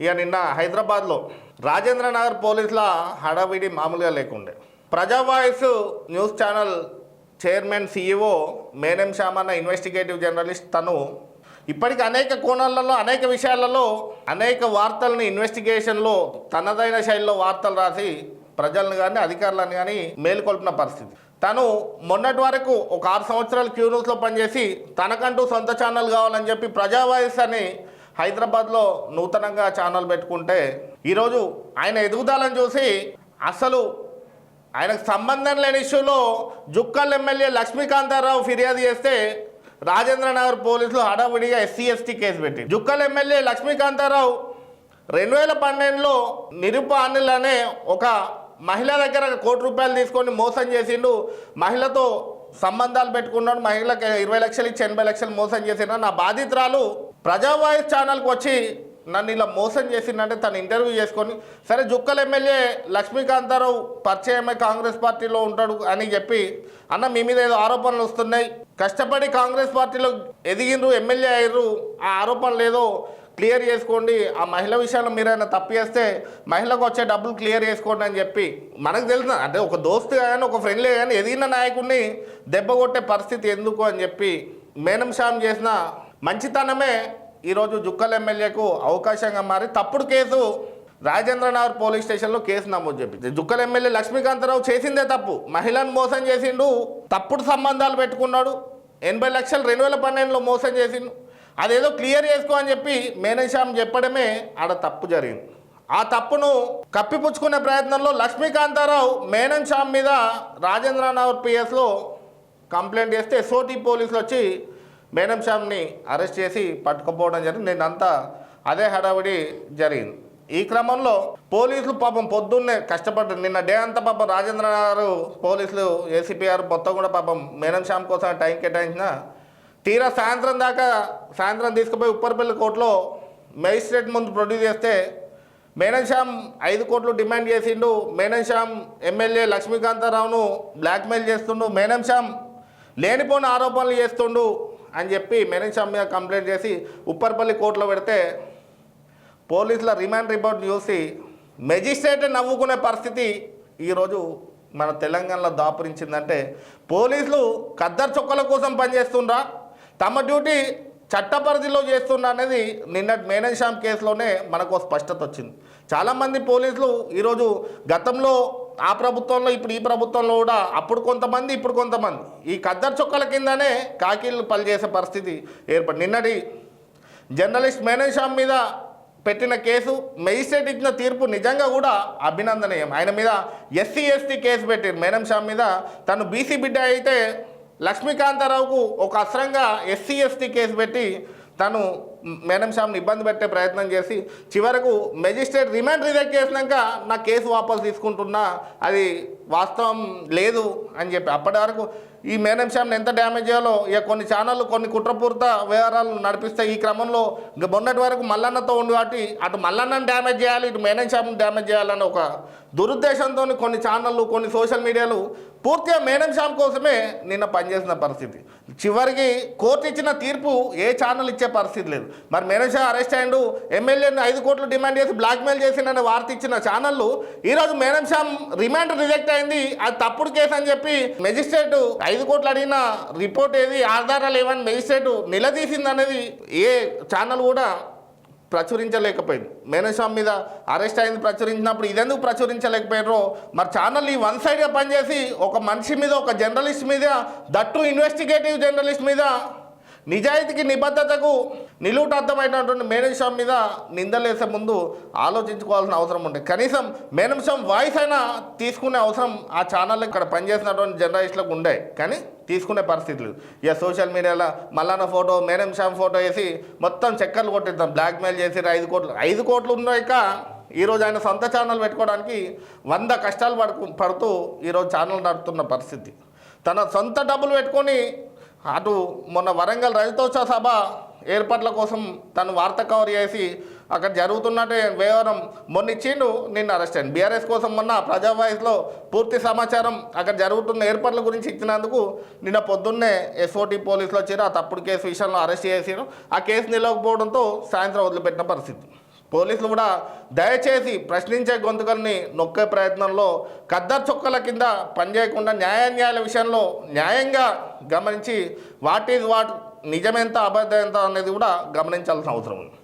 ఇక నిన్న హైదరాబాద్లో రాజేంద్ర నగర్ పోలీసుల హడావిడి మామూలుగా లేకుండే. Praja voice news channel chairman CEO Menam Shyamanna investigative journalist. తను ఇప్పటికి అనేక కోణాలలో అనేక విషయాలలో అనేక వార్తల్ని ఇన్వెస్టిగేషన్లో తనదైన శైలిలో వార్తలు రాసి ప్రజలను కానీ అధికారులను కానీ మేలుకొల్పిన పరిస్థితి. తను మొన్నటి వరకు ఒక 6 సంవత్సరాలు క్యూ న్యూస్లో పనిచేసి తనకంటూ సొంత ఛానల్ కావాలని చెప్పి ప్రజా వాయిస్ అని హైదరాబాద్లో నూతనంగా ఛానల్ పెట్టుకుంటే ఈరోజు ఆయన ఎదుగుదలను చూసి అసలు ఆయనకు సంబంధం లేని ఇష్యూలో జుక్కల్ ఎమ్మెల్యే లక్ష్మీకాంతారావు ఫిర్యాదు చేస్తే రాజేంద్ర నగర్ పోలీసులు హడావిడిగా SC/ST కేసు పెట్టి జుక్కల్ ఎమ్మెల్యే లక్ష్మీకాంతారావు 2012లో నిరుప అనిల్ అనే ఒక మహిళ దగ్గర ₹1 కోటి తీసుకొని మోసం చేసిండు. మహిళతో సంబంధాలు పెట్టుకున్నాడు, మహిళకి 20 లక్షలు ఇచ్చి 80 లక్షలు మోసం చేసిండు. నా బాధితురాలు ప్రజా వాయిస్ ఛానల్కి వచ్చి నన్ను ఇలా మోసం చేసిందంటే తను ఇంటర్వ్యూ చేసుకొని సరే జుక్కల్ ఎమ్మెల్యే లక్ష్మీకాంతారావు పరిచయమై కాంగ్రెస్ పార్టీలో ఉంటాడు అని చెప్పి అన్న మీ మీద ఏదో ఆరోపణలు వస్తున్నాయి, కష్టపడి కాంగ్రెస్ పార్టీలో ఎదిగిండ్రు, ఎమ్మెల్యే అయ్యారు, ఆ ఆరోపణలు ఏదో క్లియర్ చేసుకోండి, ఆ మహిళ విషయంలో మీరైనా తప్పు చేస్తే మహిళకు వచ్చే డబ్బులు క్లియర్ చేసుకోండి అని చెప్పి మనకు తెలుసు. అంటే ఒక దోస్తు కానీ ఒక ఫ్రెండ్లీ కానీ ఎదిగిన నాయకుడిని దెబ్బ కొట్టే పరిస్థితి ఎందుకు అని చెప్పి మేనం శ్యామ్ చేసిన మంచితనమే ఈరోజు జుక్కల్ ఎమ్మెల్యేకు అవకాశంగా మారి తప్పుడు కేసు రాజేంద్ర నగర్ పోలీస్ స్టేషన్లో కేసు నమోదు చెప్పింది. జుక్కల్ ఎమ్మెల్యే లక్ష్మీకాంతారావు చేసిందే తప్పు, మహిళను మోసం చేసిండు, తప్పుడు సంబంధాలు పెట్టుకున్నాడు, 80 లక్షలు 2012లో మోసం చేసిండు, అదేదో క్లియర్ చేసుకో అని చెప్పి మేనం శ్యామ్ చెప్పడమే ఆడ తప్పు జరిగింది. ఆ తప్పును కప్పిపుచ్చుకునే ప్రయత్నంలో లక్ష్మీకాంతారావు మేనం శ్యామ్ మీద రాజేంద్ర నగర్ PSలో కంప్లైంట్ చేస్తే SOT పోలీసులు వచ్చి మేనం శ్యామ్ని అరెస్ట్ చేసి పట్టుకుపోవడం జరిగింది. నేనంతా అదే హడావిడి జరిగింది. ఈ క్రమంలో పోలీసులు పాపం పొద్దున్నే కష్టపడ్డారు. నిన్న డే అంతా పాపం రాజేంద్ర నగర్ పోలీసులు ACPR మొత్తం కూడా పాపం మేనం శ్యామ్ కోసం టైం కేటాయించిన తీరా సాయంత్రం తీసుకుపోయి ఉప్పర్పల్లి కోర్టులో మేజిస్ట్రేట్ ముందు ప్రొడ్యూస్ చేస్తే మేనం శ్యామ్ 5 కోట్లు డిమాండ్ చేసిండు. మేనం శ్యామ్ ఎమ్మెల్యే లక్ష్మీకాంతారావును బ్లాక్మెయిల్ చేస్తుండు, మేనం శ్యామ్ లేనిపోని ఆరోపణలు చేస్తుండు అని చెప్పి మేనం శ్యామ్ మీద కంప్లైంట్ చేసి ఉప్పర్పల్లి కోర్టులో పెడితే పోలీసుల రిమాండ్ రిపోర్ట్ చూసి మెజిస్ట్రేట్ నవ్వుకునే పరిస్థితి ఈరోజు మన తెలంగాణలో దాపురించిందంటే పోలీసులు ఖద్దరు చొక్కల కోసం పనిచేస్తుండ్రా, తమ డ్యూటీ చట్ట పరిధిలో చేస్తున్నా అనేది నిన్న మేనం శ్యామ్ కేసులోనే మనకు స్పష్టత వచ్చింది. చాలామంది పోలీసులు ఈరోజు గతంలో ఆ ప్రభుత్వంలో ఇప్పుడు ఈ ప్రభుత్వంలో కూడా అప్పుడు కొంతమంది ఇప్పుడు కొంతమంది ఈ ఖద్దరు చొక్కల కిందనే కాకీలు పనిచేసే పరిస్థితి ఏర్పడి నిన్నటి జర్నలిస్ట్ మేనం శ్యామ్ మీద పెట్టిన కేసు మెజిస్ట్రేట్ ఇచ్చిన తీర్పు నిజంగా కూడా అభినందనీయం. ఆయన మీద SC/ST కేసు పెట్టారు మేనం శ్యామ్ మీద. తను BC బిడ్డ అయితే లక్ష్మీకాంతారావుకు ఒక అస్త్రంగా SC/ST కేసు పెట్టి తను మేనం శ్యామ్ని ఇబ్బంది పెట్టే ప్రయత్నం చేసి చివరకు మెజిస్ట్రేట్ రిమాండ్ రిజెక్ట్ చేసినాక నా కేసు వాపసు తీసుకుంటున్నా, అది వాస్తవం లేదు అని చెప్పి అప్పటి వరకు ఈ మేనం శ్యామ్ని ఎంత డ్యామేజ్ చేయాలో ఇక కొన్ని ఛానళ్ళు కొన్ని కుట్రపూరిత వ్యవహారాలు నడిపిస్తే ఈ క్రమంలో ఇంకా మొన్నటి వరకు మల్లన్నతో ఉండి కాబట్టి అటు మల్లన్నను డ్యామేజ్ చేయాలి ఇటు మేనం శ్యామ్ని డ్యామేజ్ చేయాలని ఒక దురుద్దేశంతో కొన్ని ఛానళ్ళు కొన్ని సోషల్ మీడియాలు పూర్తిగా మేనం శ్యామ్ కోసమే నిన్న పనిచేసిన పరిస్థితి. చివరికి కోర్టు ఇచ్చిన తీర్పు ఏ ఛానల్ ఇచ్చే పరిస్థితి లేదు. మరి మేనం శ్యామ్ అరెస్ట్ అయ్యిండు, ఎమ్మెల్యేని 5 కోట్లు డిమాండ్ చేసి బ్లాక్మెయిల్ చేసిందనే వార్త ఇచ్చిన ఛానళ్ళు ఈరోజు మేనం శ్యామ్ రిమాండ్ రిజెక్ట్ అయింది, అది తప్పుడు కేసు అని చెప్పి మెజిస్ట్రేట్ 5 కోట్లు అడిగిన రిపోర్ట్ ఏది, ఆధారాలు ఏమని మెజిస్ట్రేట్ నిలదీసింది అనేది ఏ ఛానల్ కూడా ప్రచురించలేకపోయింది. మేనం శ్యామ్ మీద అరెస్ట్ అయింది ప్రచురించినప్పుడు ఇదెందుకు ప్రచురించలేకపోయారో మరి ఛానల్ ఈ వన్ సైడ్గా పనిచేసి ఒక మనిషి మీద ఒక జర్నలిస్ట్ మీద దట్టు ఇన్వెస్టిగేటివ్ జర్నలిస్ట్ మీద నిజాయితీకి నిబద్ధతకు నిలువుటద్దమైనటువంటి మేనం శ్యామ్ మీద నిందలేసే ముందు ఆలోచించుకోవాల్సిన అవసరం ఉంటుంది. కనీసం మేనం శ్యామ్ వాయిస్ అయినా తీసుకునే అవసరం ఆ ఛానల్లో ఇక్కడ పనిచేసినటువంటి జర్నలిస్టులకు ఉండే, కానీ తీసుకునే పరిస్థితి లేదు. ఇక సోషల్ మీడియాలో మల్లన్న ఫోటో మేనం శ్యామ్ ఫోటో వేసి మొత్తం చక్కర్లు కొట్టిద్దాం, బ్లాక్మెయిల్ చేసి 5 కోట్లు ఉన్నాక ఈరోజు ఆయన సొంత ఛానల్ పెట్టుకోవడానికి 100 కష్టాలు పడుతూ ఈరోజు ఛానల్ నడుపుతున్న పరిస్థితి. తన సొంత డబ్బులు పెట్టుకొని అటు మొన్న వరంగల్ రైతోత్సవ సభ ఏర్పాట్ల కోసం తను వార్త కవర్ చేసి అక్కడ జరుగుతున్నట్టే వ్యవహారం మొన్న ఇచ్చిండు, నిన్న అరెస్ట్ అయ్యింది. BRS కోసం మొన్న ప్రజా వాయిస్లో పూర్తి సమాచారం అక్కడ జరుగుతున్న ఏర్పాట్ల గురించి ఇచ్చినందుకు నిన్న పొద్దున్నే SOT పోలీసులు వచ్చారు, ఆ తప్పుడు కేసు విషయంలో అరెస్ట్ చేసారు. ఆ కేసు నిలవకపోవడంతో సాయంత్రం వదిలిపెట్టిన పరిస్థితి. పోలీసులు కూడా దయచేసి ప్రశ్నించే గొంతుకల్ని నొక్కే ప్రయత్నంలో ఖద్దరు చొక్కల కింద పనిచేయకుండా న్యాయాల విషయంలో న్యాయంగా గమనించి వాట్ ఈజ్ వాట్, నిజమెంత అబద్ధం ఎంత అనేది కూడా గమనించాల్సిన అవసరం ఉంది.